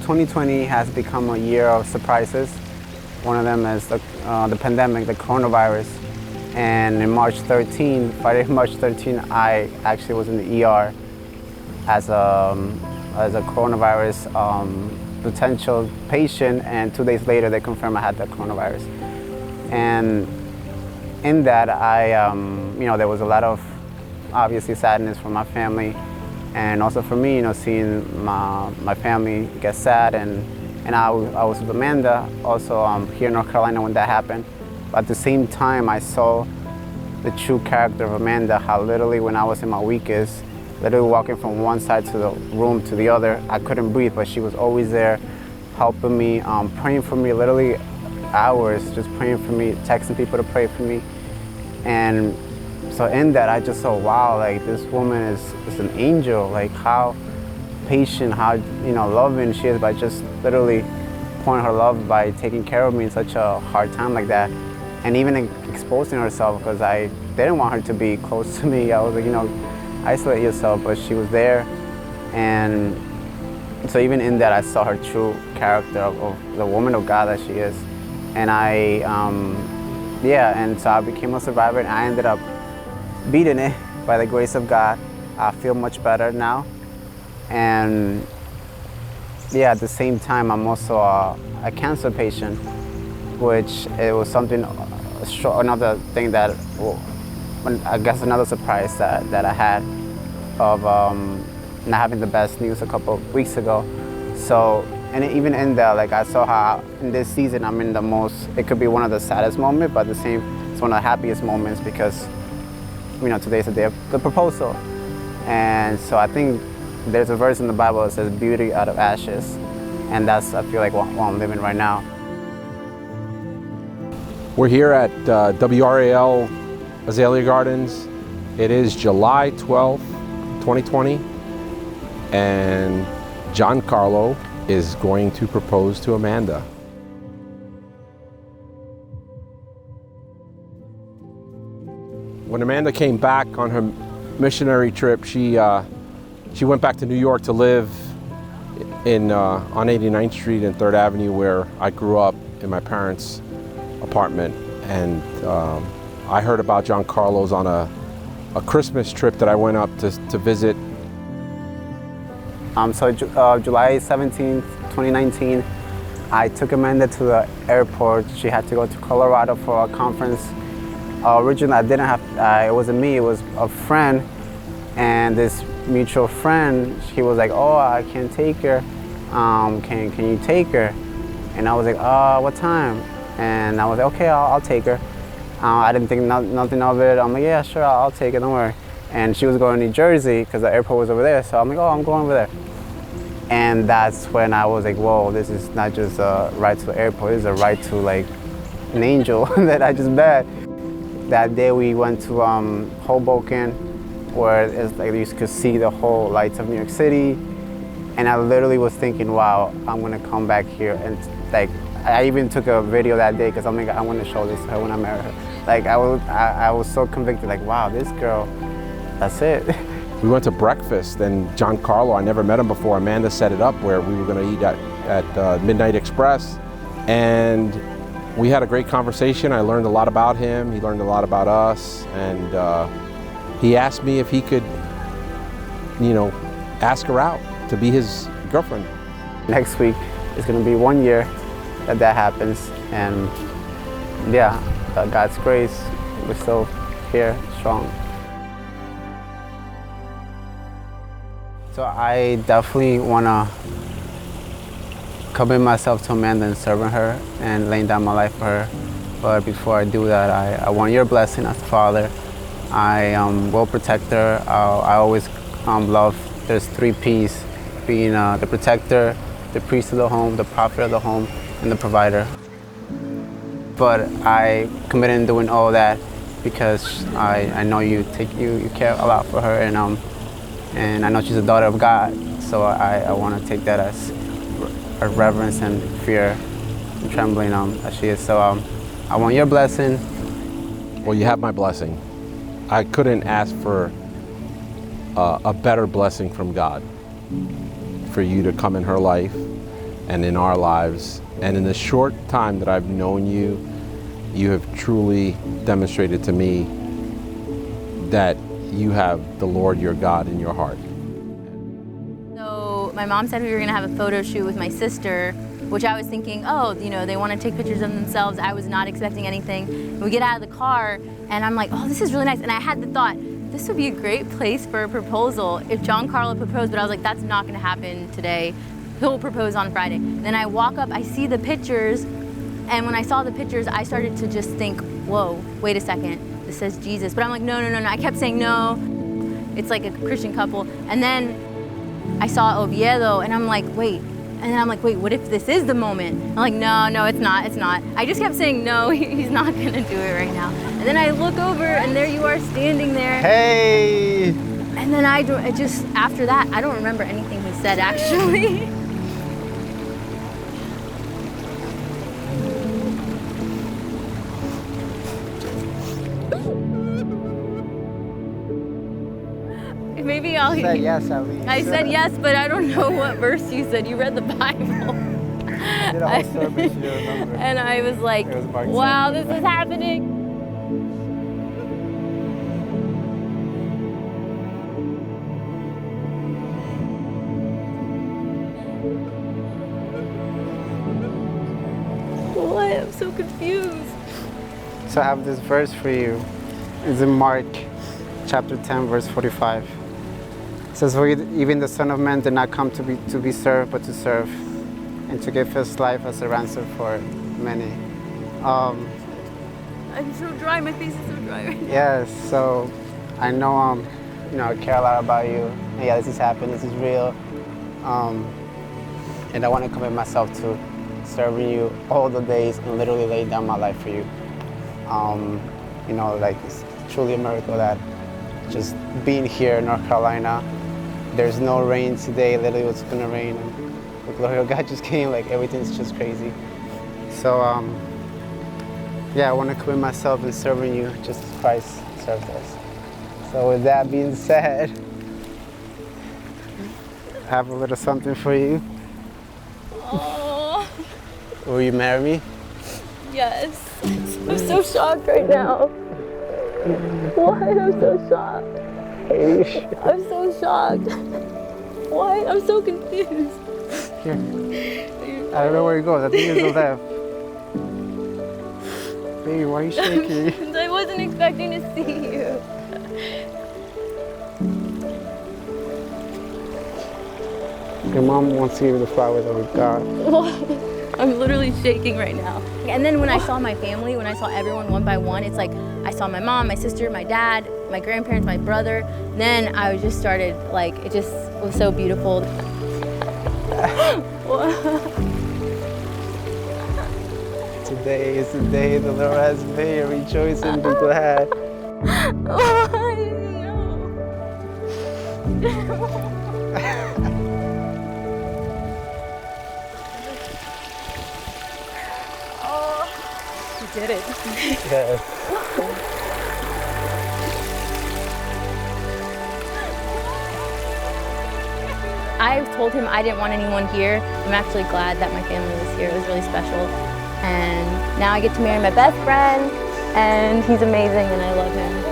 2020 has become a year of surprises. One of them is the pandemic, the coronavirus. And in Friday, March 13, I actually was in the ER as a coronavirus potential patient, and 2 days later they confirmed I had the coronavirus. And in that, there was a lot of obviously sadness for my family, and also for me, seeing my family get sad. And I was with Amanda also here in North Carolina when that happened. But at the same time, I saw the true character of Amanda, how literally when I was in my weakest, literally walking from one side to the room to the other, I couldn't breathe, but she was always there helping me, praying for me, literally hours just praying for me, texting people to pray for me. And so in that, I just saw, wow, like this woman is an angel, like how patient, how loving she is by just literally pouring her love by taking care of me in such a hard time like that. And even exposing herself, because I didn't want her to be close to me. I was like, isolate yourself, but she was there. And so even in that, I saw her true character of the woman of God that she is. And and so I became a survivor, and I ended up beating it by the grace of God. I feel much better now. And at the same time, I'm also a cancer patient, which it was something, another thing that, I guess another surprise that I had of not having the best news a couple of weeks ago. So, and even in that, like I saw how in this season I'm in the most, it could be one of the saddest moments, but at the same, it's one of the happiest moments because, today's the day of the proposal. And so I think there's a verse in the Bible that says beauty out of ashes. And that's, I feel like, what I'm living right now. We're here at WRAL Azalea Gardens. It is July 12th, 2020, and Giancarlo is going to propose to Amanda. When Amanda came back on her missionary trip, she went back to New York to live on 89th Street and 3rd Avenue, where I grew up in my parents' apartment. And I heard about Giancarlo's on a Christmas trip that I went up to visit. So July 17th, 2019, I took Amanda to the airport. She had to go to Colorado for a conference. Originally, I didn't have, it wasn't me, it was a friend. And this mutual friend, he was like, oh, I can't take her. Can you take her? And I was like, what time? And I was like, okay, I'll take her. I didn't think nothing of it. I'm like, yeah, sure, I'll take it, don't worry. And she was going to New Jersey because the airport was over there. So I'm like, oh, I'm going over there. And that's when I was like, whoa, this is not just a ride to the airport, this is a ride to like an angel that I just met. That day we went to Hoboken, where it's like you could see the whole lights of New York City. And I literally was thinking, wow, I'm gonna come back here. And like, I even took a video that day because I'm like, I want to show this to her when I marry her. Like I was so convicted, like, wow, this girl, that's it. We went to breakfast, and Giancarlo, I never met him before. Amanda set it up where we were going to eat at Midnight Express, and we had a great conversation. I learned a lot about him. He learned a lot about us, and he asked me if he could, ask her out to be his girlfriend. Next week is going to be 1 year that happens, and God's grace, we're still here, strong. So I definitely want to commit myself to Amanda and serving her and laying down my life for her. But before I do that, I want your blessing as a father. I will protect her. I always love, there's 3 P's, being the protector, the priest of the home, the prophet of the home, and the provider. But I committed in doing all that because I know you care a lot for her, and I know she's a daughter of God, so I want to take that as a reverence and fear and trembling as she is. So I want your blessing. Well, you have my blessing. I couldn't ask for a better blessing from God, for you to come in her life and in our lives. And in the short time that I've known you, you have truly demonstrated to me that you have the Lord your God in your heart. So my mom said we were gonna have a photo shoot with my sister, which I was thinking, oh, you know, they want to take pictures of themselves. I was not expecting anything. We get out of the car and I'm like, oh, this is really nice. And I had the thought, this would be a great place for a proposal if Giancarlo proposed, but I was like, that's not gonna happen today. He'll propose on Friday. Then I walk up, I see the pictures, and when I saw the pictures, I started to just think, whoa, wait a second, this says Jesus. But I'm like, no, no, no, no. I kept saying no. It's like a Christian couple. And then I saw Oviedo, and I'm like, wait. And then I'm like, wait, what if this is the moment? I'm like, no, no, it's not, it's not. I just kept saying, no, he's not gonna do it right now. And then I look over, and there you are standing there. Hey! And then I just, after that, I don't remember anything he said, actually. Maybe I'll. You said yes at least. I said yes, but I don't know what verse you said. You read the Bible. I did a whole service, you remember. And I was like, It was Mark wow, 7. this is happening. What? I'm so confused. So I have this verse for you. It's in Mark chapter 10, verse 45. It says, for even the Son of Man did not come to be served, but to serve, and to give his life as a ransom for many. I'm so dry, my face is so dry right now. Yes, so I know you know, I care a lot about you. And yeah, this is happening, this is real. And I want to commit myself to serving you all the days and literally lay down my life for you. You know, like it's truly a miracle that just being here in North Carolina, there's no rain today, literally it was gonna rain. And the glory of God just came, like everything's just crazy. So yeah, I want to commit myself in serving you just as Christ served us. So with that being said, I have a little something for you. Oh, Will you marry me? yes. I'm so shocked right now. What? I'm so shocked. Are you sure? I'm so shocked. What? I'm so confused. Here. I don't know where it goes. I think it's the left. Baby, why are you shaking? I wasn't expecting to see you. Your mom wants to give you the flowers that we've got. What? I'm literally shaking right now. And then when I saw my family, when I saw everyone one by one, it's like I saw my mom, my sister, my dad, my grandparents, my brother. Then I just started, like, it just was so beautiful. Today is the day the Lord has made. Rejoice and be glad. Oh, I didn't know. You did it. Yes. I told him I didn't want anyone here. I'm actually glad that my family was here. It was really special. And now I get to marry my best friend, and he's amazing, and I love him.